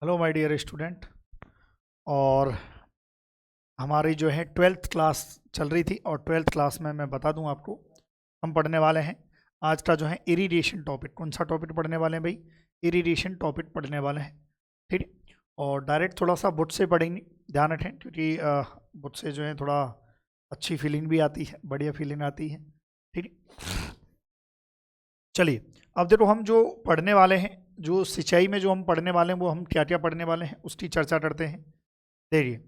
Hello my dear student. और हमारी जो है 12th क्लास चल रही थी और 12th क्लास में मैं बता दूं आपको हम पढ़ने वाले हैं आज का जो है इरिगेशन टॉपिक। कौन सा टॉपिक पढ़ने वाले हैं भाई? इरिगेशन टॉपिक पढ़ने वाले हैं, ठीक है। और डायरेक्ट थोड़ा सा बुक से पढ़ेंगे, ध्यान रखें, क्योंकि बुक से जो है थोड़ा अच्छी फीलिंग भी आती है, बढ़िया फीलिंग आती है, ठीक है। चलिए, अब देखो हम जो पढ़ने वाले हैं, जो सिंचाई में जो हम पढ़ने वाले हैं वो हम क्या क्या पढ़ने वाले हैं उसकी चर्चा करते हैं। देखिए,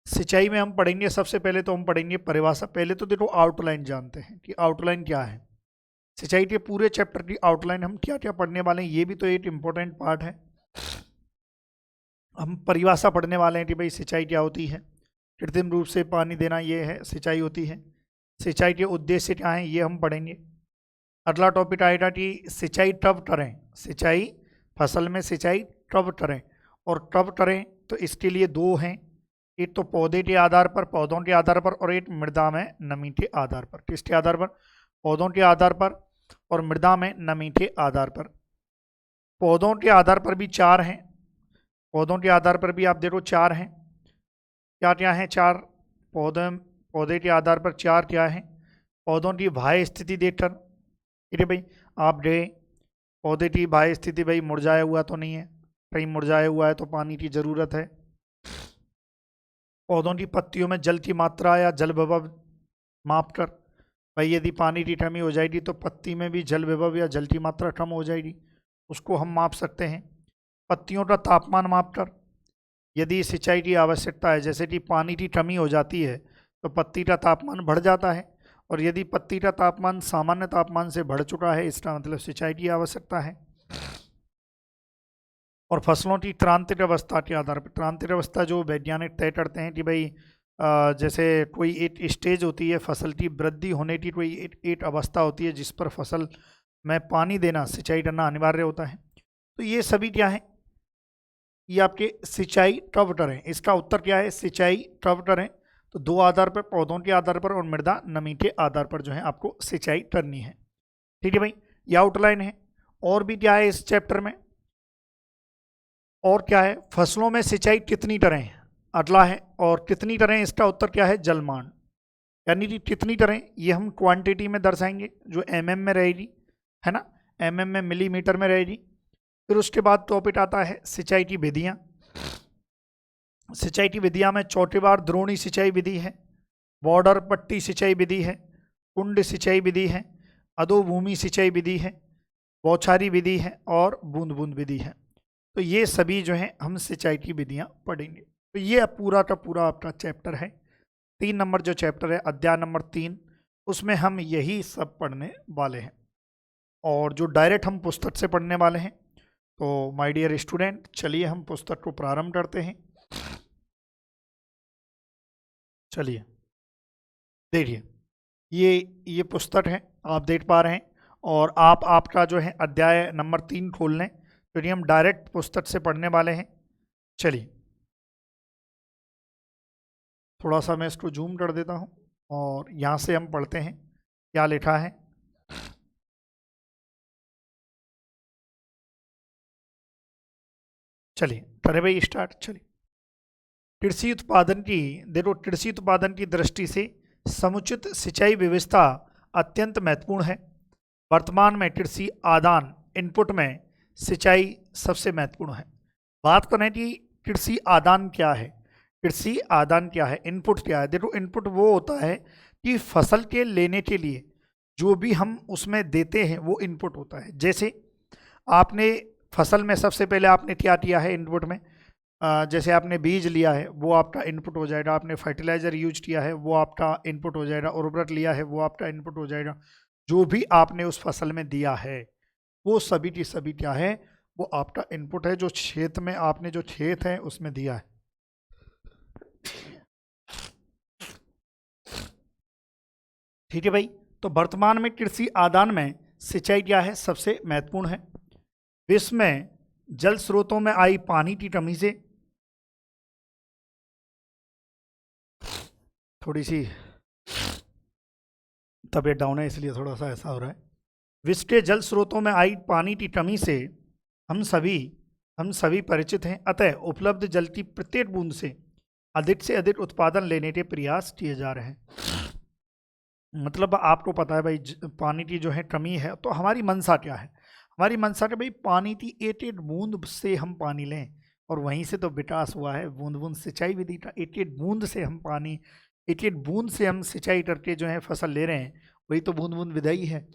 सिंचाई में हम पढ़ेंगे, सबसे पहले तो हम पढ़ेंगे परिभाषा। पहले तो देखो आउटलाइन जानते हैं कि आउटलाइन क्या है। सिंचाई के पूरे चैप्टर की आउटलाइन हम क्या क्या पढ़ने वाले हैं, ये भी तो एक इम्पोर्टेंट पार्ट है। हम परिभाषा पढ़ने वाले हैं कि भाई सिंचाई क्या होती है, कृत्रिम रूप से पानी देना ये है सिंचाई होती है। सिंचाई के उद्देश्य क्या हैं ये हम पढ़ेंगे। अगला टॉपिक आएगा कि सिंचाई कब करें, सिंचाई फसल में सिंचाई कब करें और कब करें, तो इसके लिए दो हैं, एक तो पौधे के आधार पर, पौधों के आधार पर, और एक मृदा में नमी के आधार पर। किसके आधार पर? पौधों के आधार पर और मृदा में नमी के आधार पर। पौधों के आधार पर भी चार हैं, पौधों के आधार पर भी आप देखो चार हैं। क्या क्या हैं? चार। पौधे पौधे के आधार पर चार क्या है? पौधों की बाह्य स्थिति देखकर, ठीक है भाई। आप गए पौधे की बाह्य स्थिति, भाई मुरझाया हुआ तो नहीं है, कहीं मुरझाया हुआ है तो पानी की जरूरत है। पौधों की पत्तियों में जल की मात्रा या जल विभव माप कर, भाई यदि पानी की कमी हो जाएगी तो पत्ती में भी जल विभव या जल की मात्रा कम हो जाएगी, उसको हम माप सकते हैं। पत्तियों का तापमान माप कर, यदि सिंचाई की आवश्यकता है, जैसे कि पानी की कमी हो जाती है तो पत्ती का तापमान बढ़ जाता है, और यदि पत्ती का तापमान सामान्य तापमान से बढ़ चुका है, इसका मतलब सिंचाई की आवश्यकता है। और फसलों की क्रांतिक अवस्था के आधार पर, क्रांतिक अवस्था जो वैज्ञानिक तय करते हैं कि भाई जैसे कोई एक स्टेज होती है फसल की वृद्धि होने की, कोई एक अवस्था होती है जिस पर फसल में पानी देना, सिंचाई करना अनिवार्य होता है। तो ये सभी क्या है, ये आपके सिंचाई कब करें, इसका उत्तर क्या है? सिंचाई कब करें, तो दो आधार पर, पौधों के आधार पर और मृदा नमी के आधार पर जो है आपको सिंचाई करनी है, ठीक है भाई। ये आउटलाइन है। और भी क्या है इस चैप्टर में, और क्या है? फसलों में सिंचाई कितनी करें, अगला है। और कितनी करें, इसका उत्तर क्या है? जलमान। यानी कि कितनी करें ये हम क्वांटिटी में दर्शाएंगे, जो एमएम में रहेगी, है ना, एमएम में मिलीमीटर में रहेगी। फिर उसके बाद टॉपिक आता है सिंचाई की विधियां। सिंचाई की विधियां में चौथी बार द्रोणी सिंचाई विधि है, बॉर्डर पट्टी सिंचाई विधि है, कुंड सिंचाई विधि है, अधोभूमि सिंचाई विधि है, बौछारी विधि है और बूंद बूंद विधि है। तो ये सभी जो है हम सिंचाई की विधियां पढ़ेंगे। तो ये पूरा का पूरा आपका चैप्टर है, 3 नंबर जो चैप्टर है, अध्याय नंबर 3, उसमें हम यही सब पढ़ने वाले हैं। और जो डायरेक्ट हम पुस्तक से पढ़ने वाले हैं, तो माय डियर स्टूडेंट चलिए हम पुस्तक को प्रारंभ करते हैं। चलिए देखिए, ये पुस्तक है, आप देख पा रहे हैं। और आपका जो है अध्याय नंबर 3 खोल लें, क्योंकि हम डायरेक्ट पुस्तक से पढ़ने वाले हैं। चलिए, थोड़ा सा मैं इसको जूम कर देता हूँ और यहाँ से हम पढ़ते हैं क्या लिखा है। चलिए करें भाई स्टार्ट। चलिए, कृषि उत्पादन की, देखो कृषि उत्पादन की दृष्टि से समुचित सिंचाई व्यवस्था अत्यंत महत्वपूर्ण है। वर्तमान में कृषि आदान इनपुट में सिंचाई सबसे महत्वपूर्ण है। बात करें कि कृषि आदान क्या है, कृषि आदान क्या है, इनपुट क्या है। देखो इनपुट वो होता है कि फसल के लेने के लिए जो भी हम उसमें देते हैं वो इनपुट होता है। जैसे आपने फसल में सबसे पहले आपने क्या किया है इनपुट में, जैसे आपने बीज लिया है वो आपका इनपुट हो जाएगा, आपने फर्टिलाइजर यूज किया है वो आपका इनपुट हो जाएगा, उर्वरक लिया है वो आपका इनपुट हो जाएगा। जो भी आपने उस फसल में दिया है वो सभी की सभी क्या है, वो आपका इनपुट है, जो खेत में आपने जो खेत है उसमें दिया है। ठीक है भाई। तो वर्तमान में कृषि आदान में सिंचाई क्या है, सबसे महत्वपूर्ण है। विश्व में जल स्रोतों में आई पानी की कमी से, थोड़ी सी तबीयत डाउन है इसलिए थोड़ा सा ऐसा हो रहा है। विश्व के जल स्रोतों में आई पानी की कमी से हम सभी परिचित हैं, अतः उपलब्ध जल की प्रत्येक बूंद से अधिक उत्पादन लेने के प्रयास किए जा रहे हैं। मतलब आपको पता है भाई पानी की जो है कमी है, तो हमारी मंशा क्या है? हमारी मंशा है भाई पानी की एक एक बूंद से हम पानी लें, और वहीं से तो विकास हुआ है बूंद बूंद सिंचाई विधि का। एक एक बूंद से हम पानी, एक एक बूंद से हम सिंचाई करके जो है फसल ले रहे हैं, वही तो बूंद बूंद विधि है।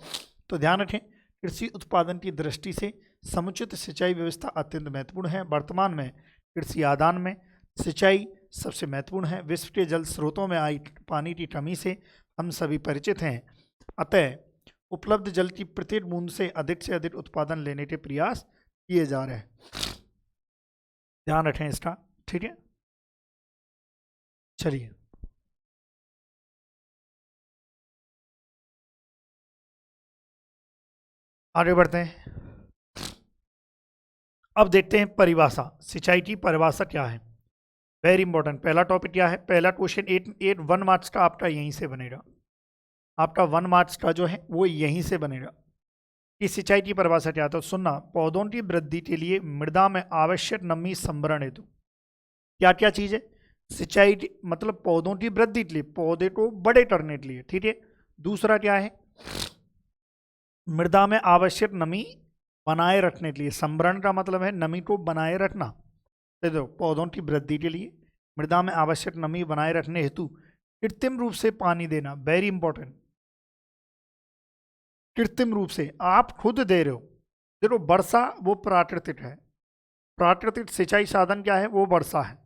तो ध्यान रखें, कृषि उत्पादन की दृष्टि से समुचित सिंचाई व्यवस्था अत्यंत महत्वपूर्ण है। वर्तमान में कृषि आदान में सिंचाई सबसे महत्वपूर्ण है। विश्व के जल स्रोतों में आई पानी की कमी से हम सभी परिचित हैं, अतः उपलब्ध जल की प्रत्येक बूंद से अधिक उत्पादन लेने के प्रयास किए जा रहे हैं। ध्यान रखें इसका, ठीक है। चलिए आगे बढ़ते हैं। अब देखते हैं परिभाषा, सिंचाई की परिभाषा क्या है। वेरी इंपॉर्टेंट, पहला टॉपिक क्या है? पहला क्वेश्चन 1 मार्क्स का आपका यहीं से बनेगा, आपका 1 मार्क्स का जो है वो यहीं से बनेगा कि सिंचाई की परिभाषा क्या है। तो सुनना, पौधों की वृद्धि के लिए मृदा में आवश्यक नमी संभरण हेतु क्या क्या चीज है? सिंचाई मतलब पौधों की वृद्धि के लिए, पौधे को बड़े करने के लिए, ठीक है। दूसरा क्या है? मृदा में आवश्यक नमी बनाए रखने के लिए। संभरण का मतलब है नमी को बनाए रखना। देखो, पौधों की वृद्धि के लिए मृदा में आवश्यक नमी बनाए रखने हेतु कृत्रिम रूप से पानी देना। वेरी इंपॉर्टेंट, कृत्रिम रूप से आप खुद दे रहे हो। देखो, वर्षा वो प्राकृतिक है, प्राकृतिक सिंचाई साधन क्या है? वो वर्षा है।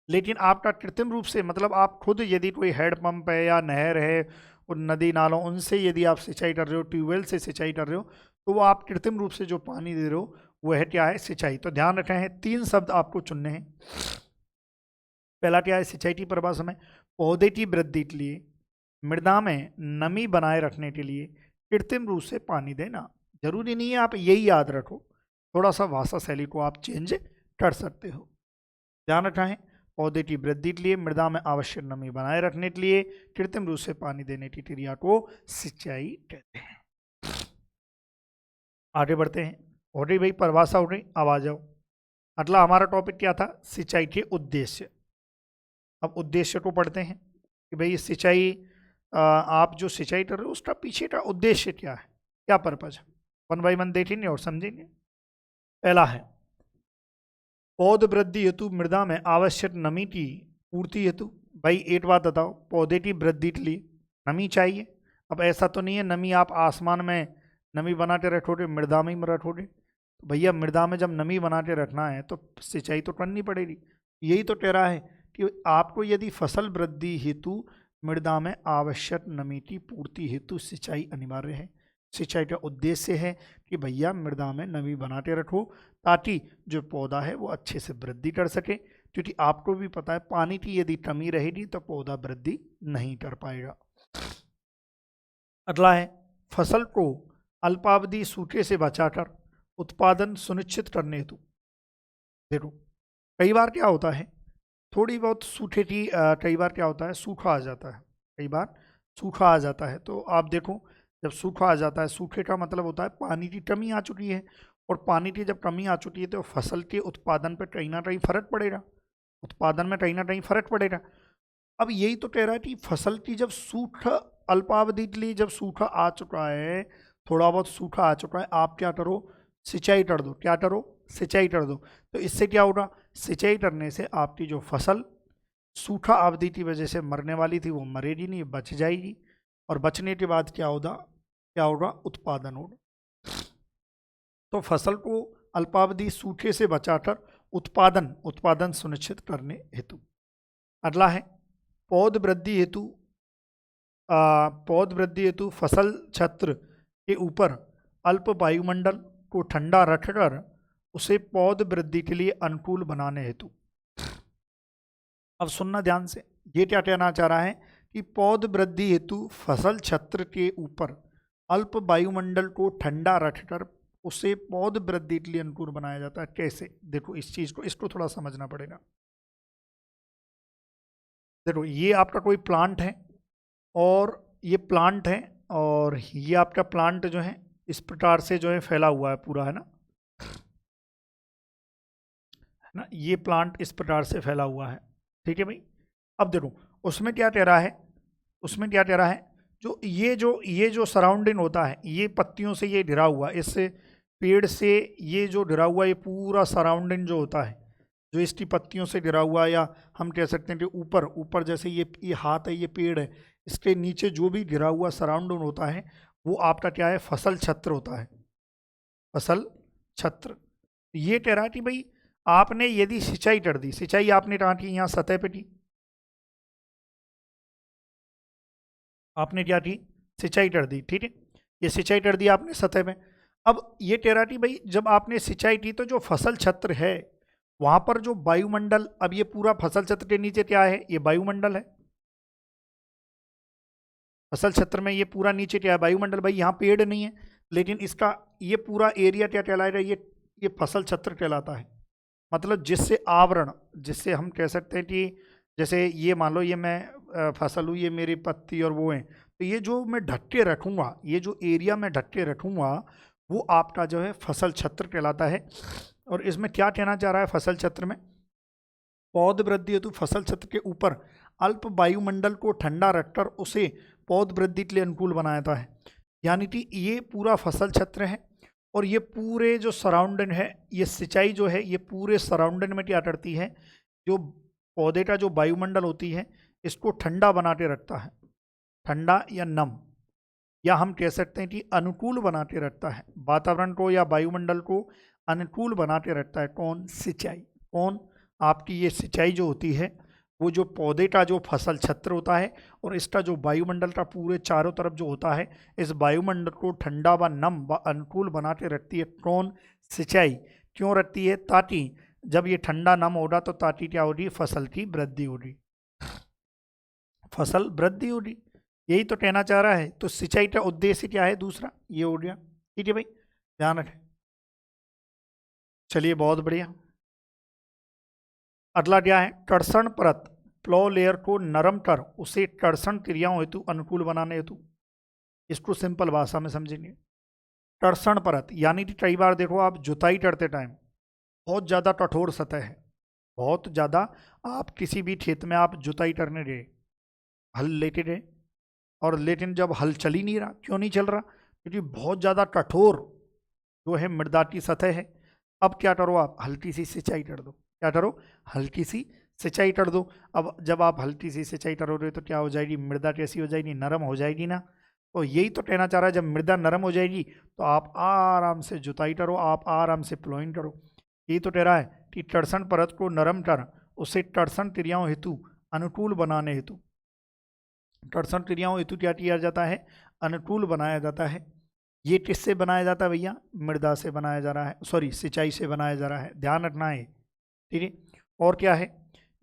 लेकिन आपका कृत्रिम रूप से मतलब आप खुद, यदि कोई हैंडपंप है या नहर है और नदी नालों, उनसे यदि आप सिंचाई कर रहे हो, ट्यूबवेल से सिंचाई कर रहे हो, तो वो आप कृत्रिम रूप से जो पानी दे रहे हो वह है क्या है? सिंचाई। तो ध्यान रखना है, 3 शब्द आपको चुनने हैं। पहला क्या है सिंचाई की परिभाषा में? पौधे की वृद्धि के लिए मृदा में नमी बनाए रखने के लिए कृत्रिम रूप से पानी देना। जरूरी नहीं है आप यही याद रखो, थोड़ा सा भाषा शैली को आप चेंज कर सकते हो। ध्यान रखना है, पौधे की वृद्धि के लिए मृदा में आवश्यक नमी बनाए रखने के लिए कृत्रिम रूप से पानी देने की क्रिया को सिंचाई कहते हैं। आगे बढ़ते हैं। हो रही भाई परिभाषा, हो रही, अब आ जाओ। अगला हमारा टॉपिक क्या था? सिंचाई के उद्देश्य। अब उद्देश्य को पढ़ते हैं कि भाई सिंचाई, आप जो सिंचाई कर रहे हो उसका पीछे का उद्देश्य क्या है, क्या पर्पज है। 1 बाय 1 देखेंगे और समझेंगे। पहला है पौध वृद्धि हेतु मृदा में आवश्यक नमी की पूर्ति हेतु। भाई एक बात बताओ, पौधे की वृद्धि के लिए नमी चाहिए। अब ऐसा तो नहीं है नमी आप आसमान में नमी बना के रखोगे, मृदा में ही रखोगे। तो भैया मृदा में जब नमी बना के रखना है तो सिंचाई तो करनी पड़ेगी। यही तो कह रहा है कि आपको यदि फसल वृद्धि हेतु मृदा में आवश्यक नमी की पूर्ति हेतु सिंचाई अनिवार्य है। सिंचाई का उद्देश्य है कि भैया मृदा में नमी बनाते रखो ताकि जो पौधा है वो अच्छे से वृद्धि कर सके, क्योंकि आपको भी पता है पानी की यदि कमी रहेगी तो पौधा वृद्धि नहीं कर पाएगा। अगला है फसल को अल्पावधि सूखे से बचाकर उत्पादन सुनिश्चित करने हेतु। देखो, कई बार क्या होता है, थोड़ी बहुत सूखे की कई बार क्या होता है, सूखा आ जाता है, कई बार सूखा आ जाता है। तो आप देखो, जब सूखा आ जाता है, सूखे का मतलब होता है पानी की कमी आ चुकी है, और पानी की जब कमी आ चुकी है तो फसल के उत्पादन पर कहीं ना कहीं फर्क पड़ेगा, उत्पादन में कहीं ना कहीं फर्क पड़ेगा। अब यही तो कह रहा है कि फसल की जब सूखा, अल्पावधि के लिए जब सूखा आ चुका है, थोड़ा बहुत सूखा आ चुका है, आप क्या करो, सिंचाई कर दो। क्या करो? सिंचाई कर दो। तो इससे क्या होगा, सिंचाई करने से आपकी जो फसल सूखा अवधि की वजह से मरने वाली थी वो मरेगी नहीं, बच जाएगी, और बचने के बाद क्या होगा, क्या होगा, उत्पादन होगा। तो फसल को अल्पावधि सूखे से बचाकर उत्पादन सुनिश्चित करने हेतु। अगला है पौध वृद्धि हेतु, पौध वृद्धि हेतु फसल छत्र के ऊपर अल्प वायुमंडल को ठंडा रखकर उसे पौध वृद्धि के लिए अनुकूल बनाने हेतु। अब सुनना ध्यान से, ये क्या कहना चाह रहा है कि पौध वृद्धि हेतु फसल छत्र के ऊपर अल्प वायुमंडल को ठंडा रखकर उसे पौध वृद्धि के लिए अनुकूल बनाया जाता है। कैसे? देखो, इस चीज को, इसको थोड़ा समझना पड़ेगा। देखो, ये आपका कोई प्लांट है और ये प्लांट है, और ये आपका प्लांट जो है इस प्रकार से जो है फैला हुआ है पूरा, है ना। ना, ये प्लांट इस प्रकार से फैला हुआ है, ठीक है भाई। अब देखो उसमें क्या कह रहा है, उसमें क्या कह रहा है, जो सराउंडिंग होता है, ये पत्तियों से ये घिरा हुआ, इस पेड़ से ये जो घिरा हुआ, ये पूरा सराउंडिंग जो होता है, जो इसकी पत्तियों से घिरा हुआ, या हम कह सकते हैं कि ऊपर ऊपर जैसे ये हाथ है, ये पेड़ है, इसके नीचे जो भी घिरा हुआ सराउंडिंग होता है वो आपका क्या है, फसल छत्र होता है, फसल छत्र। ये कह रहा है कि भाई आपने यदि सिंचाई कर दी, सिंचाई आपने कहा कि यहाँ सतह पे की, आपने क्या की, सिंचाई कर दी, ठीक है, ये सिंचाई कर दी आपने सतह में। अब ये कह रहा थी भाई जब आपने सिंचाई की तो जो फसल छत्र है वहां पर जो वायुमंडल, अब ये पूरा फसल छत्र के नीचे क्या है, ये वायुमंडल है, फसल छत्र में ये पूरा नीचे क्या है, वायुमंडल। भाई यहाँ पेड़ नहीं है, लेकिन इसका ये पूरा एरिया क्या कहलाएगा, ये फसल छत्र कहलाता है। मतलब जिससे आवरण, जिससे हम कह सकते हैं कि जैसे ये मान लो ये मैं फसल हूँ, ये मेरी पत्ती और वो है, तो ये जो मैं ढक के रखूँगा, ये जो एरिया मैं ढक के रखूँगा वो आपका जो है फसल छत्र कहलाता है। और इसमें क्या कहना चाह रहा है, फसल छत्र में पौध वृद्धि हेतु फसल छत्र के ऊपर अल्प वायुमंडल को ठंडा रखकर उसे पौध वृद्धि के लिए अनुकूल बनाया जाता है। यानी कि ये पूरा फसल छत्र है और ये पूरे जो सराउंडिंग है, ये सिंचाई जो है ये पूरे सराउंडिंग में क्या करती है, जो पौधे का जो वायुमंडल होती है इसको ठंडा बना के रखता है, ठंडा या नम, या हम कह सकते हैं कि अनुकूल बना के रखता है, वातावरण को या वायुमंडल को अनुकूल बना के रखता है। कौन, सिंचाई। कौन, आपकी ये सिंचाई जो होती है वो जो पौधे का जो फसल छत्र होता है और इसका जो वायुमंडल का पूरे चारों तरफ जो होता है, इस वायुमंडल को ठंडा व नम व अनुकूल बना के रखती है। कौन, सिंचाई। क्यों रखती है, ताकि जब ये ठंडा नम होगा तो ताकि क्या होगी, फसल की वृद्धि होगी, फसल वृद्धि होगी, यही तो कहना चाह रहा है। तो सिंचाई का उद्देश्य क्या है, दूसरा ये हो गया, ठीक है भाई, ध्यान रखें। चलिए बहुत बढ़िया। अगला क्या है, कर्षण परत, प्लो लेयर को नरम कर उसे कर्षण क्रियाओं हेतु अनुकूल बनाने हेतु। इसको सिंपल भाषा में समझेंगे। कर्षण परत यानी कि कई बार देखो आप जुताई करते टाइम बहुत ज़्यादा कठोर सतह है, बहुत ज़्यादा, आप किसी भी खेत में आप जुताई करने गए, हल लेके गए, और लेकिन जब हल चल ही नहीं रहा, क्यों नहीं चल रहा, क्योंकि बहुत ज़्यादा कठोर जो है मृदा की सतह है। अब क्या करो, आप हल्की सी सिंचाई कर दो, क्या करो, हल्की सी सिंचाई कर दो। अब जब आप हल्की सी सिंचाई करोगे तो क्या हो जाएगी, मृदा कैसी हो जाएगी, नरम हो जाएगी ना। तो यही तो कहना चाह रहा है, जब मृदा नरम हो जाएगी तो आप आराम से जुताई करो, आप आराम से प्लोइंग करो। यही तो कह रहा है कि कर्षण परत को नरम कर उसे कर्षण क्रियाओं हेतु अनुकूल बनाने हेतु, कर्षण क्रियाओं हेतु क्या किया जाता है, अनुकूल बनाया जाता है। ये किससे बनाया जाता है भैया, मृदा से बनाया जा रहा है, सॉरी सिंचाई से बनाया जा रहा है, ध्यान रखना है, ठीक है। और क्या है,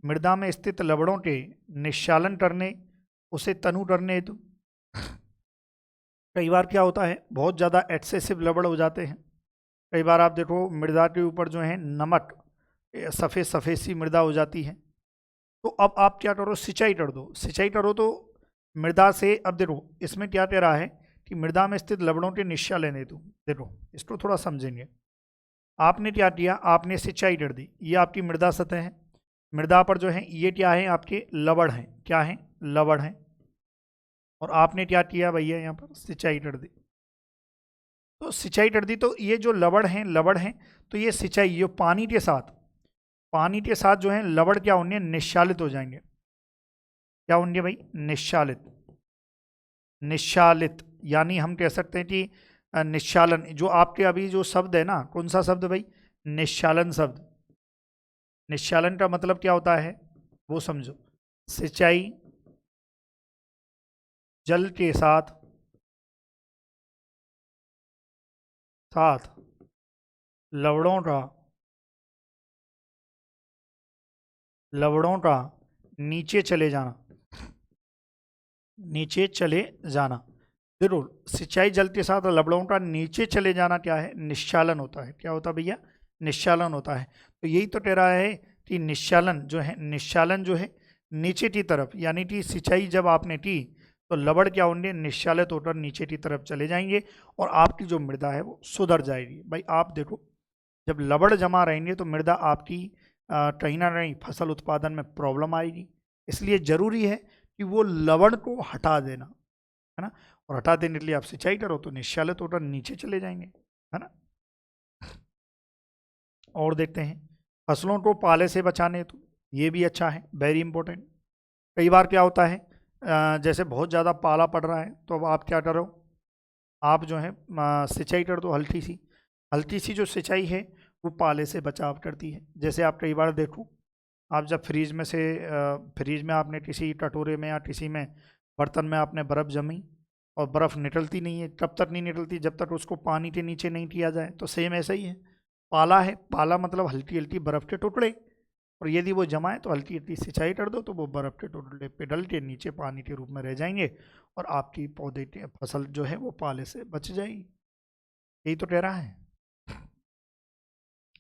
मृदा में स्थित लवणों के निश्चालन करने, उसे तनु करने हेतु। कई बार क्या होता है, बहुत ज़्यादा एक्सेसिव लवण हो जाते हैं। कई बार आप देखो मृदा के ऊपर जो है नमक, सफ़ेद सफ़ेद सी मृदा हो जाती है, तो अब आप क्या करो, सिंचाई कर दो, सिंचाई करो तो मृदा से, अब देखो इसमें क्या कह रहा है कि मृदा में स्थित लवणों के निश्चालन हेतु, देखो इसको थोड़ा समझेंगे। आपने क्या किया, आपने सिंचाई कर दी, ये आपकी मृदा सतह है, मृदा पर जो है ये क्या है, आपके लवण हैं, क्या है, लवण हैं, और आपने क्या किया भैया, यहाँ पर सिंचाई कर दी। तो सिंचाई कर दी तो ये जो लवण हैं, लवण हैं, तो ये सिंचाई, ये पानी के साथ, पानी के साथ जो है लवण क्या होंगे, निश्चालित हो जाएंगे। क्या होंगे भाई, निश्चालित, निश्चालित, यानी हम कह सकते हैं कि निश्चालन, जो आपके अभी जो शब्द है ना, कौन सा शब्द भाई, निश्चालन शब्द। निश्चालन का मतलब क्या होता है वो समझो, सिंचाई जल के साथ साथ लवणों का नीचे चले जाना, नीचे चले जाना। जरूर, सिंचाई जल के साथ लवणों का नीचे चले जाना क्या है, निश्चालन होता है। क्या होता है भैया, निश्चालन होता है। तो यही तो कह रहा है कि निश्चालन जो है, निश्चालन जो है नीचे की तरफ, यानी कि सिंचाई जब आपने की तो लवण क्या होंगे, निश्चालित होकर नीचे की तरफ चले जाएंगे और आपकी जो मृदा है वो सुधर जाएगी। भाई आप देखो, जब लवण जमा रहेंगे तो मृदा आपकी कहीं ना कहीं फसल उत्पादन में प्रॉब्लम आएगी। इसलिए ज़रूरी है कि वो लवण को हटा देना, है ना। और हटा देने के लिए आप सिंचाई करो तो निश्चय तौर पर नीचे चले जाएंगे, है ना। और देखते हैं फसलों को पाले से बचाने, तो ये भी अच्छा है, वेरी इंपॉर्टेंट। कई बार क्या होता है जैसे बहुत ज़्यादा पाला पड़ रहा है तो अब आप क्या करो, आप जो है सिंचाई कर दो हल्की सी जो सिंचाई है वो पाले से बचाव करती है। जैसे आप कई बार देखो, आप जब फ्रीज में आपने किसी कटोरे में या किसी में बर्तन में आपने बर्फ़ जमी और बर्फ़ निकलती नहीं है, तब तक नहीं निकलती जब तक उसको पानी के नीचे नहीं किया जाए। तो सेम ऐसा ही है, पाला है, पाला मतलब हल्की हल्की बर्फ़ के टुकड़े, और यदि वो जमाए तो हल्की हल्की सिंचाई कर दो तो वो बर्फ़ के टुकड़े पे डल के नीचे पानी के रूप में रह जाएंगे और आपकी पौधे की फसल जो है वो पाले से बच जाएगी। यही तो कह रहा है।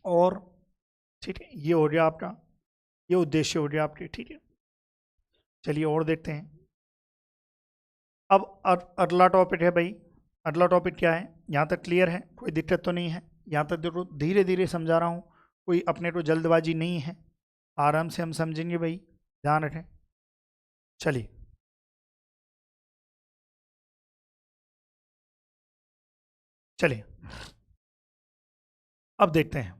और ठीक है, ये हो गया आपका, ये उद्देश्य हो गया आपके, ठीक है। चलिए और देखते हैं। अब अगला टॉपिक है भाई, अगला टॉपिक क्या है, यहाँ तक क्लियर है, कोई दिक्कत तो नहीं है। यहाँ तक देखो धीरे धीरे समझा रहा हूँ, कोई अपने को जल्दबाजी नहीं है, आराम से हम समझेंगे भाई, ध्यान रखें। चलिए चलिए अब देखते हैं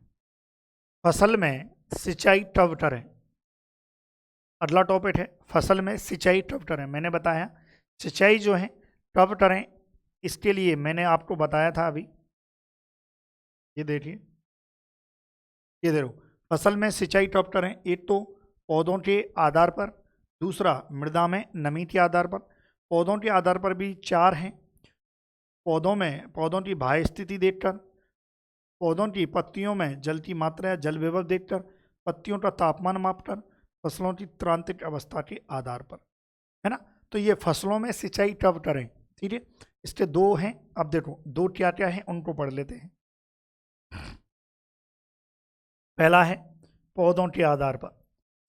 फसल में सिंचाई कब करें। अगला टॉपिक है फसल में सिंचाई कब करें। मैंने बताया सिंचाई जो है कब करें, इसके लिए मैंने आपको बताया था अभी, ये देखिए, ये देखो फसल में सिंचाई कब करें। एक तो पौधों के आधार पर, दूसरा मृदा में नमी के आधार पर। पौधों के आधार पर भी 4 हैं। पौधों की बाह्य स्थिति देखकर, पौधों की पत्तियों में जल की मात्रा या जल विभव देखकर, पत्तियों का तापमान मापकर, फसलों की त्रांतिक अवस्था के आधार पर, है ना। तो ये फसलों में सिंचाई कब करें, ठीक है। इसके 2 हैं। अब देखो 2 क्या क्या है उनको पढ़ लेते हैं। पहला है पौधों के आधार पर,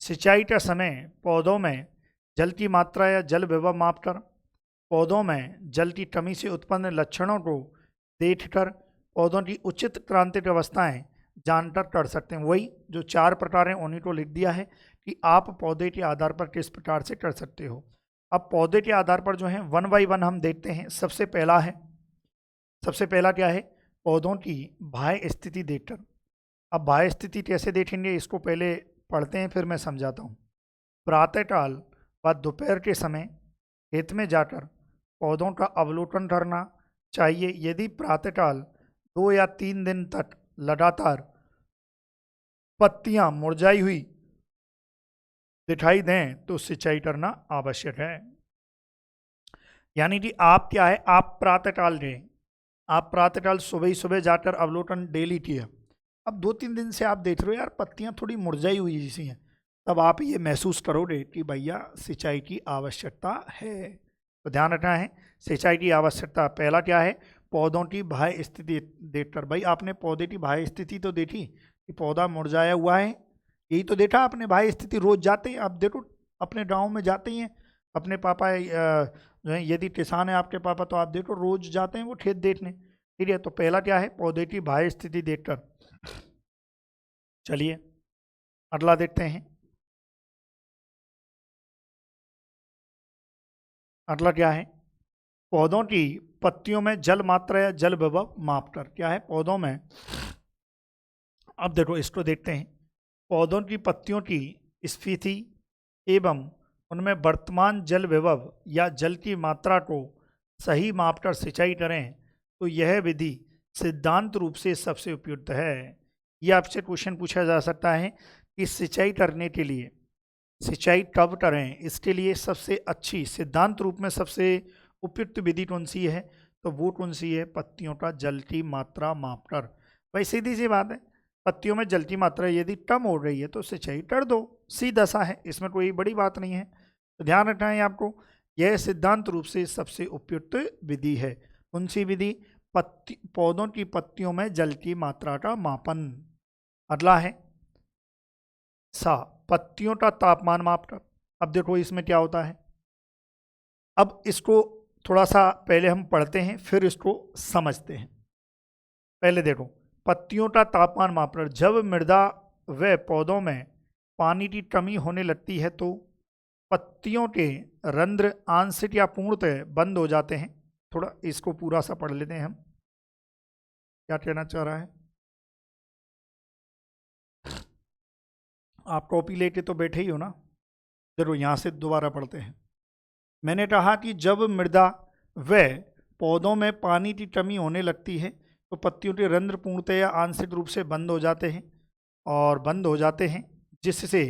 सिंचाई के समय पौधों में जल की मात्रा या जल विभव मापकर, पौधों में जल की कमी से उत्पन्न लक्षणों को देखकर पौधों की उचित क्रांतिक अवस्थाएं जानकर कर सकते हैं। वही जो 4 प्रकार हैं उन्हीं को लिख दिया है कि आप पौधे के आधार पर किस प्रकार से कर सकते हो। अब पौधे के आधार पर जो है 1 बाय 1 हम देखते हैं। सबसे पहला क्या है, पौधों की बाह्य स्थिति देखकर। अब बाह्य स्थिति कैसे देखेंगे, इसको पहले पढ़ते हैं फिर मैं समझाता हूँ। प्रातःकाल व दोपहर के समय खेत में जाकर पौधों का अवलोकन करना चाहिए। यदि प्रातःकाल 2 या 3 दिन तक लगातार पत्तियां मुरझाई हुई दिखाई दें तो सिंचाई करना आवश्यक है। यानी कि आप क्या है, आप प्रातःकाल सुबह ही सुबह जाकर अवलोकन डेली किया। अब 2-3 दिन से आप देख रहे हो यार पत्तियां थोड़ी मुरझाई हुई जैसी हैं, तब आप ये महसूस करोगे कि भैया सिंचाई की आवश्यकता है। तो ध्यान रखना है, सिंचाई की आवश्यकता पहला क्या है, पौधों की बाह्य स्थिति देखकर। भाई आपने पौधे की बाह्य स्थिति तो देखी कि पौधा मुरझाया हुआ है, यही तो देखा आपने। बाह्य स्थिति रोज जाते हैं, आप देखो अपने गाँव में जाते ही हैं, अपने पापा जो है यदि किसान है आपके पापा तो आप देखो रोज जाते हैं वो खेत देखने, ठीक है। तो पहला क्या है, पौधे की बाह्य स्थिति देखकर। चलिए अगला देखते हैं। अगला क्या है, पौधों की पत्तियों में जल मात्रा या जल विभव मापकर। क्या है, पौधों में, अब देखो इसको देखते हैं, पौधों की पत्तियों की स्फीति एवं उनमें वर्तमान जल विभव या जल की मात्रा को सही मापकर सिंचाई करें तो यह विधि सिद्धांत रूप से सबसे उपयुक्त है। यह आपसे क्वेश्चन पूछा जा सकता है कि सिंचाई करने के लिए सिंचाई कब करें, इसके लिए सबसे अच्छी सिद्धांत रूप में सबसे उपयुक्त विधि कौन सी है, तो वो कौन सी है, पत्तियों का जल की मात्रा मापकर। भाई सीधी सी बात है, पत्तियों में जल की मात्रा यदि कम हो रही है तो सिंचाई कर दो, सीधा सा है, इसमें कोई बड़ी बात नहीं है। तो ध्यान रखना है आपको, यह सिद्धांत रूप से सबसे उपयुक्त विधि है। कौन सी विधि, पौधों की पत्तियों में जल की मात्रा का मापन। अगला है पत्तियों का तापमान मापकर। अब देखो इसमें क्या होता है, अब इसको थोड़ा सा पहले हम पढ़ते हैं फिर इसको समझते हैं। पहले देखो पत्तियों का तापमान मापकर, जब मृदा व पौधों में पानी की कमी होने लगती है तो पत्तियों के रंध्र आंशिक या पूर्णतः बंद हो जाते हैं। थोड़ा इसको पूरा सा पढ़ लेते हैं हम, क्या कहना चाह रहा है। आप कॉपी लेके तो बैठे ही हो ना, जरूर यहाँ से दोबारा पढ़ते हैं। मैंने कहा कि जब मृदा व पौधों में पानी की कमी होने लगती है तो पत्तियों के रंध्र पूर्णतः या आंशिक रूप से बंद हो जाते हैं जिससे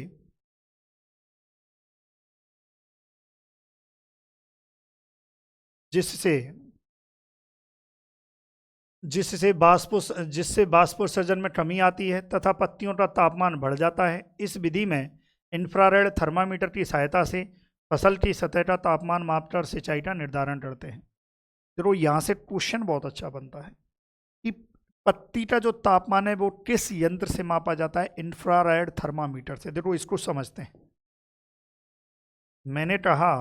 जिससे बाष्पोत्सर्जन में कमी आती है तथा पत्तियों का तापमान बढ़ जाता है। इस विधि में इंफ्रारेड थर्मामीटर की सहायता से फसल की सतह का तापमान मापकर सिंचाई का निर्धारण करते हैं। देखो यहाँ से क्वेश्चन बहुत अच्छा बनता है कि पत्ती का जो तापमान है वो किस यंत्र से मापा जाता है, इंफ्रारेड थर्मामीटर से। देखो इसको समझते हैं। मैंने कहा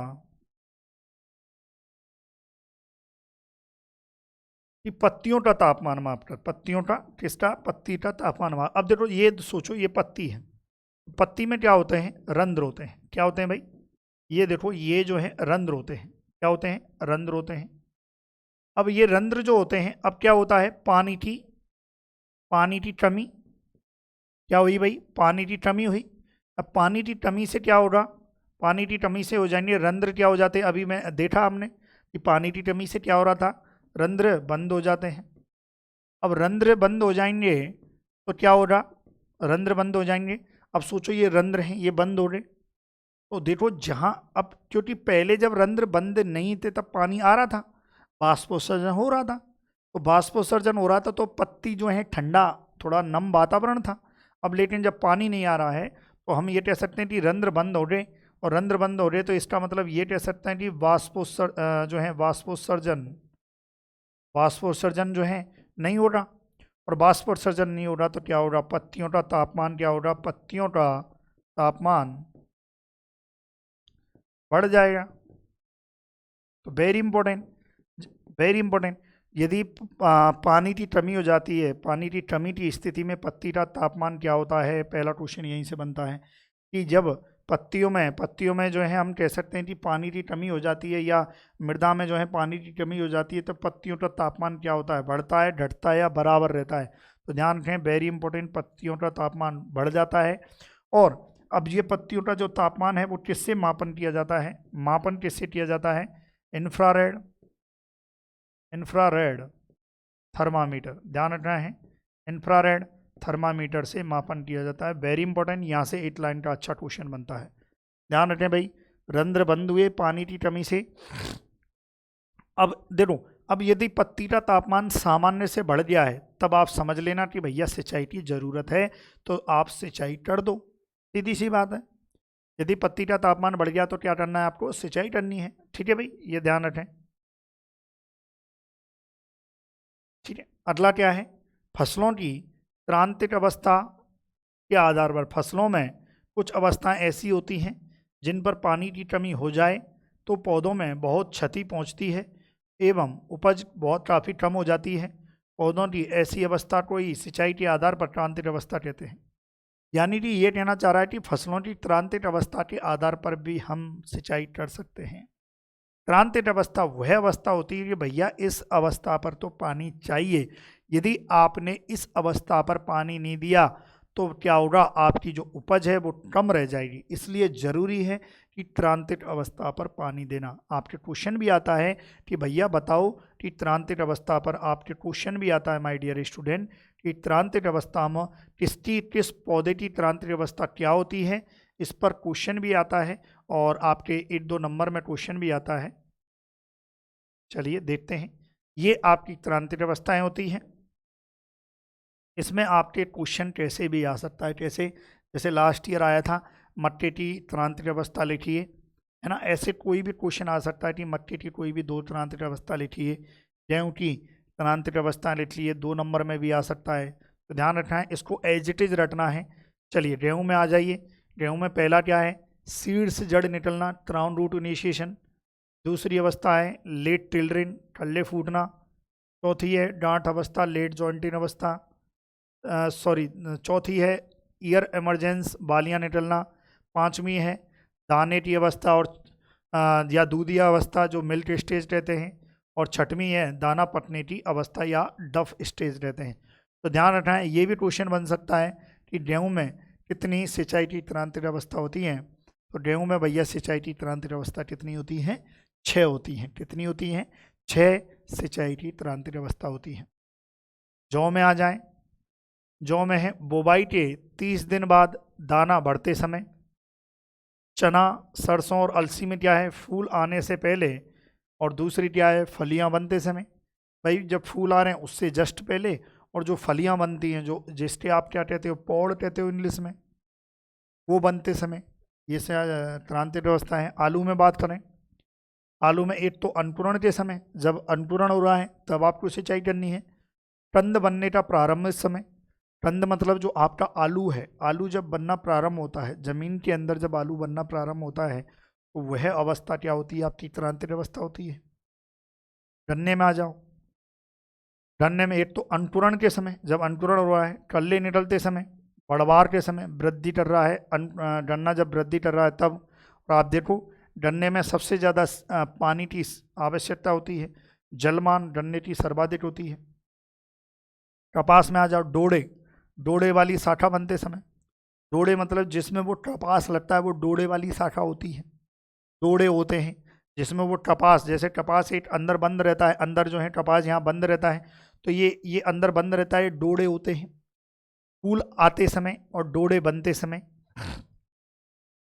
कि पत्तियों का तापमान मापकर, पत्ती का तापमान माप। अब देखो ये सोचो, ये पत्ती है, पत्ती में क्या होते हैं, रंध्र होते हैं। क्या होते हैं भाई, ये देखो ये जो है रंध्र होते हैं। क्या होते हैं, रंध्र होते हैं। अब ये रंध्र जो होते हैं, अब क्या होता है, पानी की कमी क्या हुई भाई, पानी की कमी हुई। अब पानी की कमी से क्या होगा, पानी की कमी से हो जाएंगे रंध्र क्या हो जाते हैं। अभी मैं देखा हमने कि पानी की कमी से क्या हो रहा था, रंध्र बंद हो जाते हैं। अब रंध्र बंद हो जाएंगे तो क्या होगा, रंध्र बंद हो जाएंगे। अब सोचो ये रंध्र हैं, ये बंद हो गए तो देखो जहाँ, अब क्योंकि पहले जब रंध्र बंद नहीं थे तब पानी आ रहा था, बाष्पोत्सर्जन हो रहा था। तो बाष्पोत्सर्जन हो रहा था तो पत्ती जो है ठंडा, थोड़ा नम वातावरण था। अब लेकिन जब पानी नहीं आ रहा है तो हम ये कह सकते हैं कि रंध्र बंद हो गए, और रंध्र बंद हो रहे तो इसका मतलब ये कह सकते हैं कि बाष्पोत्सर्जन जो है नहीं हो रहा। और बाष्पोत्सर्जन नहीं हो रहा तो क्या हो रहा, पत्तियों का तापमान क्या हो रहा, पत्तियों का तापमान बढ़ जाएगा। तो वेरी इंपॉर्टेंट, यदि पानी की कमी हो जाती है, पानी की कमी की स्थिति में पत्ती का तापमान क्या होता है। पहला क्वेश्चन यहीं से बनता है कि जब पत्तियों में जो है हम कह सकते हैं कि पानी की कमी हो जाती है, या मृदा में जो है पानी की कमी हो जाती है, तो पत्तियों का तापमान क्या होता है, बढ़ता है, घटता है या बराबर रहता है। तो ध्यान रखें, वेरी इंपॉर्टेंट, पत्तियों का तापमान बढ़ जाता है। और अब ये पत्तियों का जो तापमान है वो किससे मापन किया जाता है, मापन किससे किया जाता है, इंफ्रारेड थर्मामीटर। ध्यान रखना है, इंफ्रारेड थर्मामीटर से मापन किया जाता है। वेरी इंपॉर्टेंट, यहाँ से 8 लाइन का अच्छा क्वेश्चन बनता है। ध्यान रखें भाई, रंध्र बंद हुए पानी की कमी से। अब देखो, अब यदि पत्ती का तापमान सामान्य से बढ़ गया है तब आप समझ लेना कि भैया सिंचाई की जरूरत है, तो आप सिंचाई कर दो, सीधी सी बात है। यदि पत्ती का तापमान बढ़ गया तो क्या करना है, आपको सिंचाई करनी है। ठीक है भाई, ये ध्यान रखें। ठीक है, अगला क्या है, फसलों की क्रांतिक अवस्था के आधार पर। फसलों में कुछ अवस्थाएं ऐसी होती हैं जिन पर पानी की कमी हो जाए तो पौधों में बहुत क्षति पहुंचती है एवं उपज बहुत काफ़ी कम हो जाती है। पौधों की ऐसी अवस्था को ही सिंचाई के आधार पर क्रांतिक अवस्था कहते हैं। यानी कि ये कहना चाह रहा है कि फसलों की क्रांतिक अवस्था के आधार पर भी हम सिंचाई कर सकते हैं। क्रांतिक अवस्था वह अवस्था होती है कि भैया इस अवस्था पर तो पानी चाहिए, यदि आपने इस अवस्था पर पानी नहीं दिया तो क्या होगा, आपकी जो उपज है वो कम रह जाएगी। इसलिए ज़रूरी है कि क्रांतिक अवस्था पर पानी देना। आपके क्वेश्चन भी आता है कि भैया बताओ कि क्रांतिक अवस्था पर, आपके क्वेश्चन भी आता है माय डियर स्टूडेंट कि क्रांतिक अवस्था में किस पौधे की क्रांतिक अवस्था क्या होती है, इस पर क्वेश्चन भी आता है और आपके 1-2 नंबर में क्वेश्चन भी आता है। चलिए देखते हैं, ये आपकी क्रांतिक अवस्थाएं होती हैं। इसमें आपके क्वेश्चन कैसे भी आ सकता है, कैसे, जैसे लास्ट ईयर आया था मक्के की क्रांतिक अवस्था लिखिए, है ना। ऐसे कोई भी क्वेश्चन आ सकता है कि मक्के की कोई भी 2 क्रांतिक अवस्था लिखिए, गेहूँ की क्रांतिक अवस्था लिख लिए, 2 नंबर में भी आ सकता है। तो ध्यान रखना है, इसको एज इट इज रटना है। चलिए गेहूँ में आ जाइए। गेहूँ में पहला क्या है, सीड से जड़ निकलना, क्राउन रूट इनिशिएशन। दूसरी अवस्था है लेट टिल्ड्रिन, कल्ले फूटना। चौथी है डांट अवस्था, लेट जॉइंटिन अवस्था। चौथी है ईयर इमरजेंस, बालियां निकलना। 5वीं है दानेटी अवस्था और या दूधिया अवस्था जो मिल्क स्टेज रहते हैं। और 6वीं है दाना पटनेटी अवस्था या डफ स्टेज रहते हैं। तो ध्यान रखना है, ये भी क्वेश्चन बन सकता है कि गेहूं में कितनी सिंचाई की क्रांतिक अवस्था होती है। तो गेहूं में भैया सिंचाई की क्रांतिक अवस्था कितनी होती है? 6 होती हैं। कितनी होती हैं? 6 सिंचाई की क्रांतिक अवस्था होती है। जौ में आ जाए, जौ में है बोवाई के 30 दिन बाद दाना बढ़ते समय। चना, सरसों और अलसी में क्या है? फूल आने से पहले। और दूसरी क्या है? फलियां बनते समय। भाई जब फूल आ रहे हैं उससे जस्ट पहले, और जो फलियां बनती हैं, जो जिसके आप क्या कहते हो? पौड़ कहते हो इंग्लिश में, वो बनते समय। ये से क्रांतिक अवस्था है। आलू में बात करें, आलू में एक तो अंकुरण के समय, जब अंकुरण हो रहा है तब आपको सिंचाई करनी है। कंद बनने का प्रारंभिक समय। कंद मतलब जो आपका आलू है, आलू जब बनना प्रारंभ होता है, जमीन के अंदर जब आलू बनना प्रारंभ होता है, तो वह अवस्था क्या होती है? आपकी क्रांतिक अवस्था होती है। गन्ने में आ जाओ, गन्ने में एक तो अंकुरण के समय, जब अंकुरण हो रहा है, कल्ले निकलते समय, पड़वार के समय, वृद्धि कर रहा है गन्ना जब वृद्धि कर रहा है तब। और आप देखो गन्ने में सबसे ज़्यादा पानी की आवश्यकता होती है, जलमान गन्ने की सर्वाधिक होती है। कपास में आ जाओ, डोड़े, डोड़े वाली शाखा बनते समय। डोड़े मतलब जिसमें वो कपास लगता है, वो डोड़े वाली शाखा होती है। डोड़े होते हैं जिसमें वो कपास, जैसे कपास एक अंदर बंद रहता है, अंदर जो है कपास यहाँ बंद रहता है, तो ये अंदर बंद रहता है, डोड़े होते हैं। फूल आते समय और डोड़े बनते समय।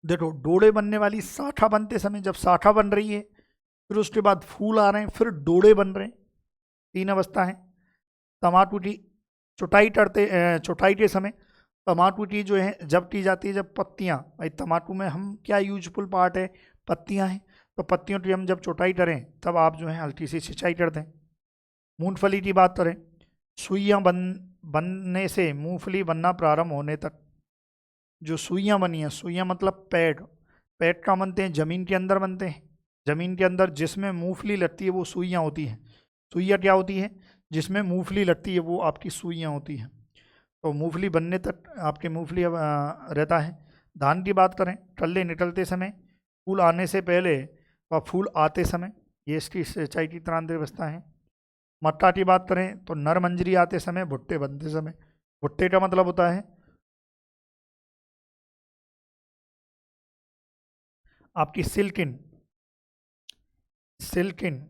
देखो डोड़े बनने वाली शाखा बनते समय, जब शाखा बन रही है, फिर उसके बाद फूल आ रहे हैं, फिर डोड़े बन रहे हैं। 3 अवस्था है। टमाटू की चुटाई चुटाई के समय टमाटू की जो है जब की जाती है, जब पत्तियां, भाई टमाटू में हम क्या यूजफुल पार्ट है? पत्तियां हैं। तो पत्तियों की हम जब चुटाई करें तब आप जो है हल्की सी सिंचाई कर दें। मूंगफली की बात करें, सुइयां बनने से मूंगफली बनना प्रारंभ होने तक जो सुइयां बनी हैं, सुइयां मतलब पैड, पैड का बनते हैं, जमीन के अंदर बनते हैं। जमीन के अंदर जिसमें मूंगफली लगती है वो सुइयां होती हैं। सुइयां क्या होती है? जिसमें मूंगफली लगती है वो आपकी सुइयां होती हैं। तो मूंगफली बनने तक आपके मूंगफली रहता है। धान की बात करें, कल्ले निकलते समय, फूल आने से पहले व फूल आते समय, ये इसकी सिंचाई की क्रांतिक अवस्था है। मक्का की बात करें तो नर मंजरी आते समय, भुट्टे बनते समय। भुट्टे का मतलब होता है आपकी सिल्किन, सिल्किन,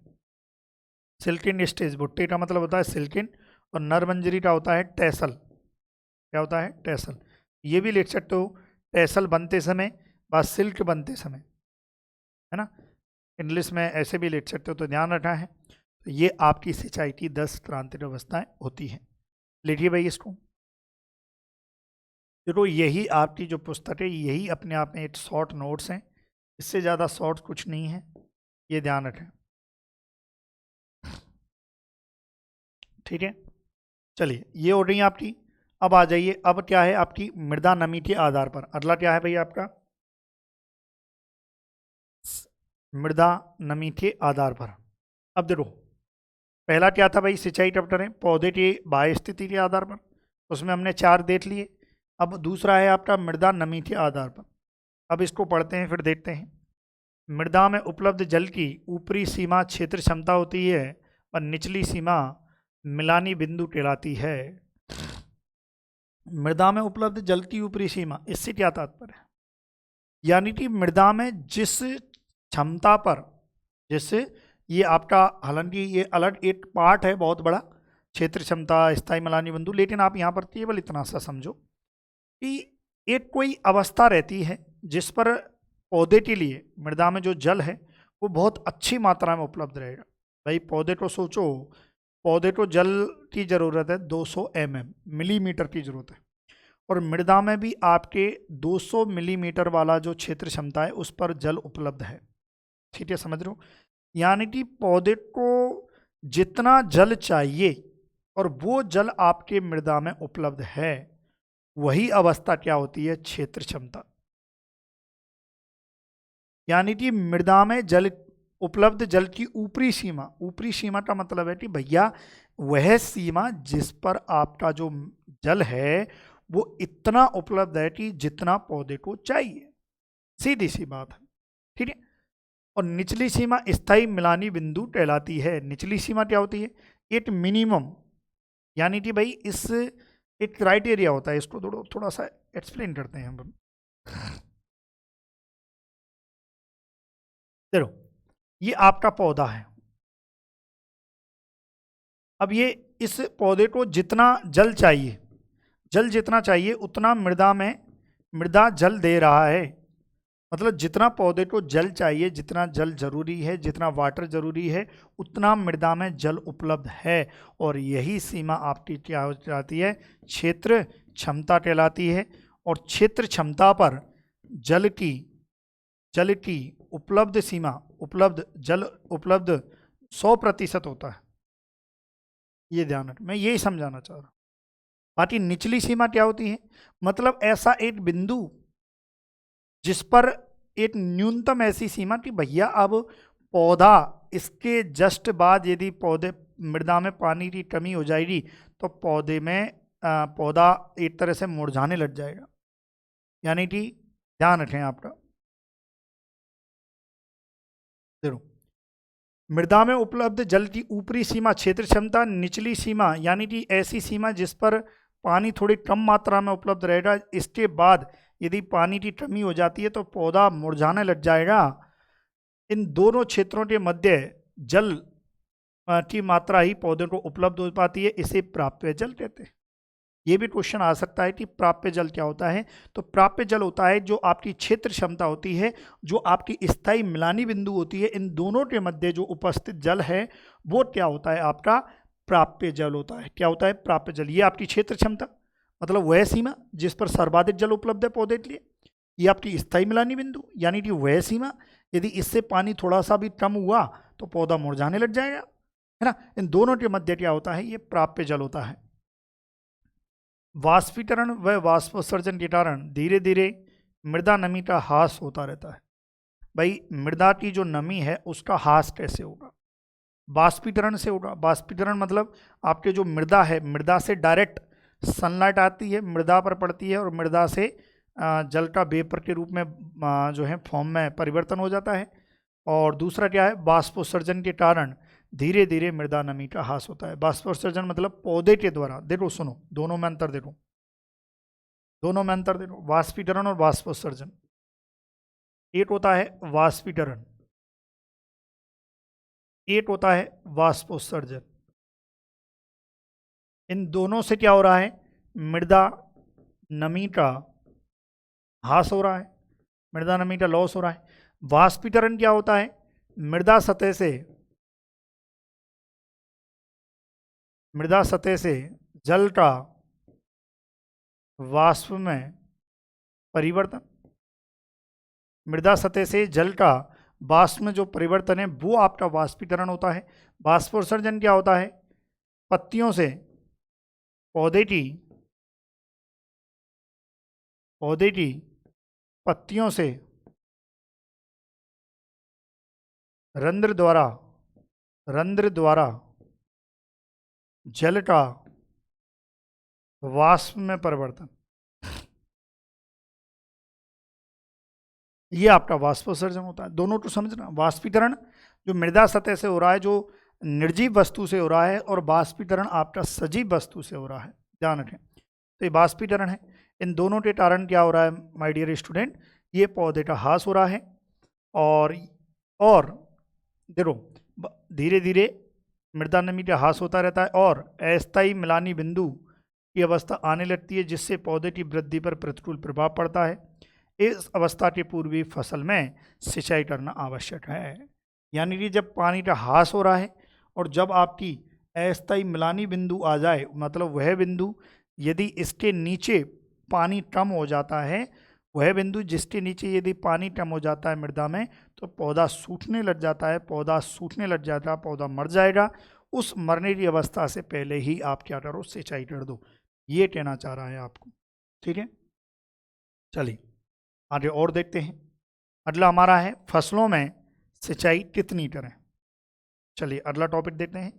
सिल्किन स्टेज। भुट्टे का मतलब होता है सिल्किन, और नर मंजरी का होता है टैसल। क्या होता है? टैसल। ये भी लिख सकते हो, टैसल बनते समय व सिल्क बनते समय, है ना। इंग्लिश में ऐसे भी लिख सकते हो, तो ध्यान रखना है। तो ये आपकी सिंचाई की 10 क्रांतिक अवस्थाएं होती हैं। लिखिए भाई इसको। देखो यही आपकी जो पुस्तक है, यही अपने आप में एक शॉर्ट नोट्स हैं, इससे ज़्यादा शॉर्ट कुछ नहीं है, ये ध्यान रखें। ठीक है, चलिए ये हो रही है आपकी। अब आ जाइए, अब क्या है आपकी मृदा नमी के आधार पर। अगला क्या है भैया आपका? मृदा नमी के आधार पर। अब देखो पहला क्या था भाई? सिंचाई कब करें? पौधे की बाह्य स्थिति के आधार पर, उसमें हमने 4 देख लिए। अब दूसरा है आपका मृदा नमी के आधार पर। अब इसको पढ़ते हैं फिर देखते हैं। मृदा में उपलब्ध जल की ऊपरी सीमा क्षेत्र क्षमता होती है और निचली सीमा मिलानी बिंदु कहलाती है। मृदा में उपलब्ध जल की ऊपरी सीमा, इससे क्या तात्पर्य है? यानी कि मृदा में जिस क्षमता पर, जैसे ये आपका, हालांकि ये अलग एक पार्ट है बहुत बड़ा, क्षेत्र क्षमता, स्थायी मिलानी बिंदु, लेकिन आप यहाँ पर केवल इतना सा समझो कि एक कोई अवस्था रहती है जिस पर पौधे के लिए मृदा में जो जल है वो बहुत अच्छी मात्रा में उपलब्ध रहेगा। भाई पौधे को सोचो, पौधे को जल की ज़रूरत है 200 मिलीमीटर की ज़रूरत है, और मृदा में भी आपके 200 मिलीमीटर वाला जो क्षेत्र क्षमता है उस पर जल उपलब्ध है। ठीक है, समझ रहे हो? यानी कि पौधे को जितना जल चाहिए और वो जल आपके मृदा में उपलब्ध है, वही अवस्था क्या होती है? क्षेत्र क्षमता। यानी कि मृदा में जल, उपलब्ध जल की ऊपरी सीमा, ऊपरी सीमा का मतलब है कि भैया वह सीमा जिस पर आपका जो जल है वो इतना उपलब्ध है कि जितना पौधे को चाहिए, सीधी सी बात है, ठीक है। और निचली सीमा स्थायी मिलानी बिंदु कहलाती है। निचली सीमा क्या होती है? एक मिनिमम, यानी कि भाई इस एक क्राइटेरिया होता है, इसको थोड़ा सा एक्सप्लेन करते हैं हम। देखो, ये आपका पौधा है। अब ये इस पौधे को जितना जल चाहिए, जल जितना चाहिए उतना मृदा जल दे रहा है। मतलब जितना पौधे को जल चाहिए, जितना जल जरूरी है, जितना वाटर जरूरी है, उतना मृदा में जल उपलब्ध है। और यही सीमा आपकी क्या हो जाती है? क्षेत्र क्षमता कहलाती है। और क्षेत्र क्षमता पर जल की उपलब्ध सीमा, जल उपलब्ध 100% होता है। ये ध्यान रख, मैं यही समझाना चाह रहा हूँ। बाकी निचली सीमा क्या होती है? मतलब ऐसा एक बिंदु जिस पर एक न्यूनतम ऐसी सीमा कि भैया अब पौधा, इसके जस्ट बाद यदि पौधे मृदा में पानी की कमी हो जाएगी तो पौधा एक तरह से मुरझाने लग जाएगा। यानी कि ध्यान रखें आपका, देखो, मृदा में उपलब्ध जल की ऊपरी सीमा क्षेत्र क्षमता, निचली सीमा यानी कि ऐसी सीमा जिस पर पानी थोड़ी कम मात्रा में उपलब्ध रहेगा, इसके बाद यदि पानी की कमी हो जाती है तो पौधा मुरझाने लग जाएगा। इन दोनों क्षेत्रों के मध्य जल की मात्रा ही पौधे को उपलब्ध हो पाती है, इसे प्राप्य जल कहते हैं। ये भी क्वेश्चन आ सकता है कि प्राप्य जल क्या होता है? तो प्राप्य जल होता है जो आपकी क्षेत्र क्षमता होती है, जो आपकी स्थायी मिलानी बिंदु होती है, इन दोनों के मध्य जो उपस्थित जल है वो क्या होता है? आपका प्राप्य जल होता है। क्या होता है? प्राप्य जल। ये आपकी क्षेत्र क्षमता, मतलब वह सीमा जिस पर सर्वाधिक जल उपलब्ध है पौधे के लिए। ये आपकी स्थायी मिलानी बिंदु, यानी कि वह सीमा, यदि इससे पानी थोड़ा सा भी कम हुआ तो पौधा मुरझाने लग जाएगा, है ना। इन दोनों के मध्य क्या होता है? ये प्राप्य जल होता है। वाष्पीकरण व वाष्पोत्सर्जन के कारण धीरे धीरे मृदा नमी का ह्रास होता रहता है। भाई मृदा की जो नमी है उसका ह्रास कैसे होगा? वाष्पीकरण से होगा। वाष्पीकरण मतलब आपके जो मृदा है, मृदा से डायरेक्ट सनलाइट आती है, मृदा पर पड़ती है और मृदा से जल का वेपर के रूप में जो है फॉर्म में परिवर्तन हो जाता है। और दूसरा क्या है? वाष्पोत्सर्जन के कारण धीरे धीरे मृदा नमी का ह्रास होता है। वाष्पोत्सर्जन मतलब पौधे के द्वारा, देखो सुनो, दोनों में अंतर देखो, वाष्पीकरण और वाष्पोत्सर्जन। एक होता है वाष्पीकरण, एक होता है वाष्पोत्सर्जन। इन दोनों से क्या हो रहा है? मृदा नमी का ह्रास हो रहा है, मृदा नमी का लॉस हो रहा है। वाष्पीकरण क्या होता है? मृदा सतह से जल का वाष्प में परिवर्तन। मृदा सतह से जल का वाष्प में जो परिवर्तन है वो आपका वाष्पीकरण होता है। वाष्पोत्सर्जन क्या होता है? पत्तियों से पौधे की पत्तियों से रंध्र द्वारा जल का वाष्प में परिवर्तन, ये आपका वाष्पोत्सर्जन होता है। दोनों को समझना, वाष्पीकरण जो मृदा सतह से हो रहा है, जो निर्जीव वस्तु से हो रहा है, और वाष्पीकरण आपका सजीव वस्तु से हो रहा है, ध्यान रखें। तो ये वाष्पीकरण है। इन दोनों के कारण क्या हो रहा है माय डियर स्टूडेंट? ये पौधे का ह्रास हो रहा है और देखो धीरे धीरे मृदा नमी का ह्रास होता रहता है और अस्थायी मिलानी बिंदु की अवस्था आने लगती है, जिससे पौधे की वृद्धि पर प्रतिकूल प्रभाव पड़ता है। इस अवस्था के पूर्व भी फसल में सिंचाई करना आवश्यक है। यानी कि जब पानी का ह्रास हो रहा है और जब आपकी अस्थायी मिलानी बिंदु आ जाए, मतलब वह बिंदु यदि इसके नीचे पानी कम हो जाता है, वह बिंदु जिसके नीचे यदि पानी कम हो जाता है मृदा में, तो पौधा सूखने लग जाता है। पौधा मर जाएगा। उस मरने की अवस्था से पहले ही आप क्या करो? सिंचाई कर दो। ये कहना चाह रहा है आपको, ठीक है। चलिए आगे और देखते हैं। अगला हमारा है फसलों में सिंचाई कितनी करें। चलिए अगला टॉपिक देखते हैं,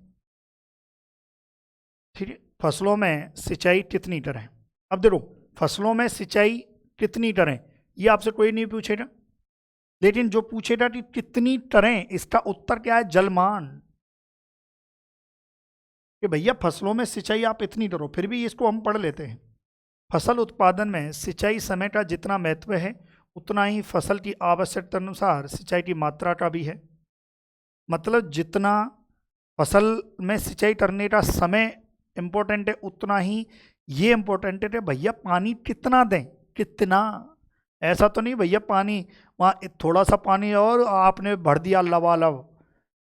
ठीक है। फसलों में सिंचाई कितनी करें। अब देखो फसलों में सिंचाई कितनी करें, ये आपसे कोई नहीं पूछेगा, लेकिन जो पूछेगा कि कितनी करें, इसका उत्तर क्या है, जलमान। कि भैया फसलों में सिंचाई आप इतनी करो, फिर भी इसको हम पढ़ लेते हैं। फसल उत्पादन में सिंचाई समय का जितना महत्व है उतना ही फसल की आवश्यकता अनुसार सिंचाई की मात्रा का भी है। मतलब जितना फसल में सिंचाई करने का समय इम्पोर्टेंट है उतना ही ये इम्पोर्टेंट है भैया पानी कितना दें, कितना। ऐसा तो नहीं भैया पानी वहाँ थोड़ा सा पानी और आपने भर दिया लबालब,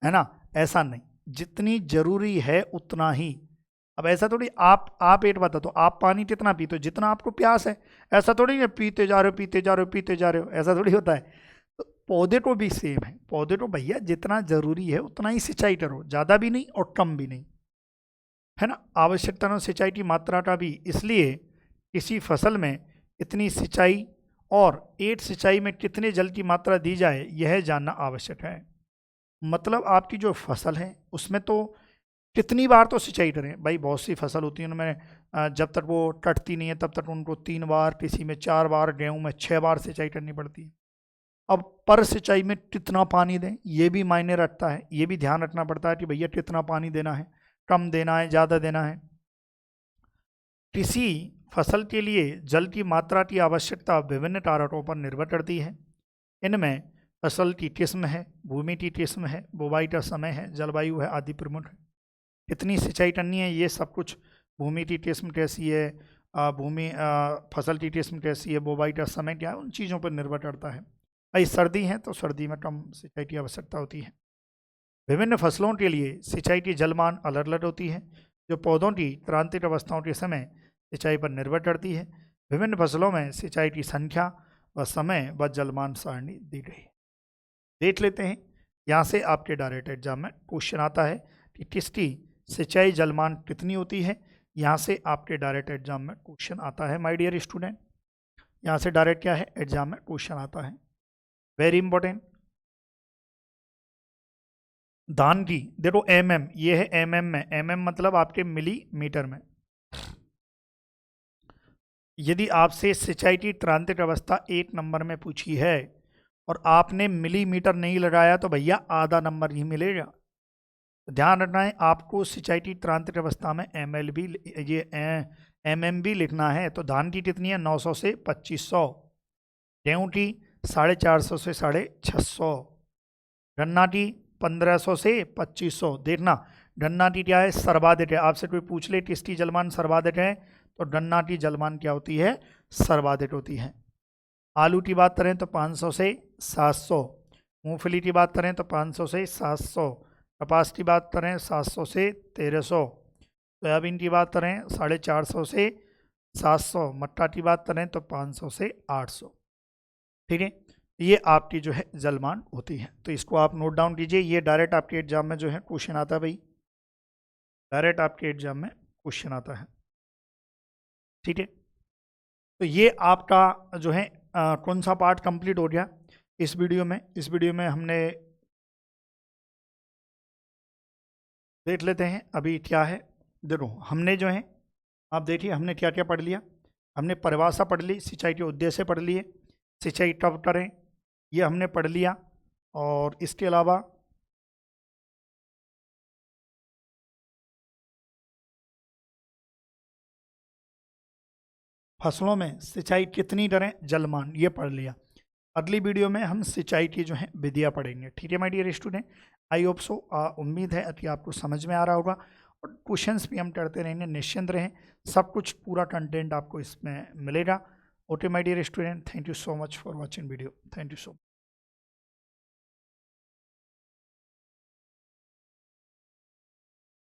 है ना, ऐसा नहीं, जितनी जरूरी है उतना ही। अब ऐसा थोड़ी आप एक बता दो, आप पानी कितना पीते हो, जितना आपको प्यास है, ऐसा थोड़ी है पीते जा रहे हो पीते जा रहे हो पीते जा रहे हो, ऐसा थोड़ी होता है। तो पौधे को भी सेम है, पौधे को भैया जितना जरूरी है उतना ही सिंचाई करो, ज़्यादा भी नहीं और कम भी नहीं, है ना। आवश्यकता अनुसार सिंचाई की मात्रा का भी, इसलिए किसी फसल में इतनी सिंचाई और एक सिंचाई में कितने जल की मात्रा दी जाए यह जानना आवश्यक है। मतलब आपकी जो फसल है उसमें तो कितनी बार तो सिंचाई करें भाई, बहुत सी फसल होती है उनमें जब तक वो कटती नहीं है तब तक उनको 3 बार, किसी में 4 बार, गेहूं में 6 बार सिंचाई करनी पड़ती है। अब पर सिंचाई में कितना पानी दें ये भी मायने रखता है, ये भी ध्यान रखना पड़ता है कि भैया कितना पानी देना है, कम देना है, ज़्यादा देना है। किसी फसल के लिए जल की मात्रा की आवश्यकता विभिन्न कारकों पर निर्भर करती है। इनमें फसल की किस्म है, भूमि की किस्म है, बुवाई का समय है, जलवायु है आदि प्रमुख है। कितनी सिंचाई करनी है ये सब कुछ, भूमि की किस्म कैसी है, फसल की किस्म कैसी है, बुवाई का समय क्या है, उन चीज़ों पर निर्भर करता है। भाई सर्दी है तो सर्दी में कम सिंचाई की आवश्यकता होती है। विभिन्न फसलों के लिए सिंचाई की जलमान अलग अलग होती है, जो पौधों की क्रांतिक अवस्थाओं के समय सिंचाई पर निर्भर करती है। विभिन्न फसलों में सिंचाई की संख्या व समय व जलमान सारणी दी गई है। देख लेते हैं, यहाँ से आपके डायरेक्ट एग्जाम में क्वेश्चन आता है कि किसकी सिंचाई जलमान कितनी होती है। यहाँ से आपके डायरेक्ट एग्जाम में क्वेश्चन आता है माय डियर स्टूडेंट, यहाँ से डायरेक्ट क्या है एग्जाम में क्वेश्चन आता है, वेरी इंपॉर्टेंट। धान की देखो mm, ये है mm में, mm मतलब आपके मिलीमीटर में। यदि आपसे सिंचाई की क्रांतिक अवस्था 1 नंबर में पूछी है और आपने मिलीमीटर नहीं लगाया तो भैया आधा नंबर ही मिलेगा। ध्यान रखना है आपको सिंचाई की क्रांतिक अवस्था में ml भी, ये mm भी लिखना है। तो धान की कितनी है 900 से 2500, गेहूँ की 450 से 650, गन्ना की 1500 से 2500। देखना गन्ना की क्या है सर्वाधिक है, आपसे कोई पूछ ले किसकी जलमान सर्वाधिक है तो गन्ना की जलमान क्या होती है सर्वाधिक होती है। आलू की बात करें तो 500 से 700, मूंगफली की बात करें तो 500 से 700, कपास की बात करें 700 से 1300, सोयाबीन की बात करें 450 से 700, मक्का की बात करें तो 500 से 800। ठीक है, ये आपकी जो है जलमान होती है, तो इसको आप नोट डाउन कीजिए। ये डायरेक्ट आपके एग्जाम में जो है क्वेश्चन आता है भाई, डायरेक्ट आपके एग्जाम में क्वेश्चन आता है। ठीक है, तो ये आपका जो है कौन सा पार्ट कंप्लीट हो गया इस वीडियो में। इस वीडियो में हमने देख लेते हैं अभी क्या है। देखो हमने जो है, आप देखिए हमने क्या क्या पढ़ लिया। हमने परिभाषा पढ़ ली, सिंचाई के उद्देश्य पढ़ लिए, सिंचाई कब करें ये हमने पढ़ लिया, और इसके अलावा फसलों में सिंचाई कितनी करें जलमान ये पढ़ लिया। अगली वीडियो में हम सिंचाई की जो है विधियाँ पढ़ेंगे। ठीक है my dear student, I hope so, उम्मीद है कि आपको समझ में आ रहा होगा, और क्वेश्चंस भी हम करते रहेंगे, निश्चिंत रहें, सब कुछ पूरा कंटेंट आपको इसमें मिलेगा। Okay my dear student, thank you so much for watching video, thank you so much.